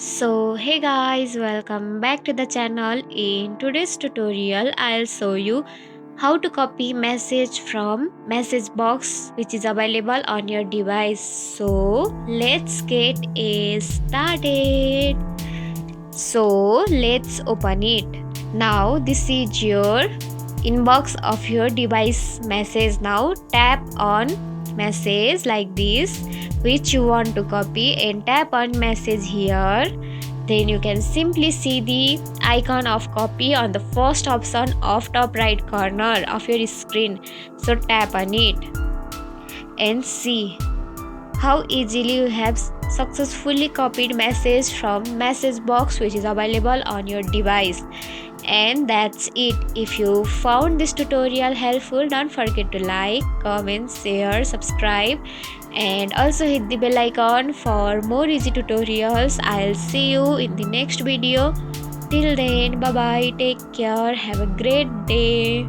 So hey guys, welcome back to the channel. In today's tutorial I'll show you how to copy message from message box which is available on your device. So let's get started. So let's open it. Now this is your inbox of your device message. Now tap on message like this which you want to copy and tap on message here. Then you can simply see the icon of copy on the first option of top right corner of your screen. So tap on it and see how easily you have successfully copied message from message box which is available on your device. And that's it. If you found this tutorial helpful, don't forget to like, comment, share, subscribe, and also hit the bell icon for more easy tutorials. I'll see you in the next video. Till then, bye bye, take care, have a great day.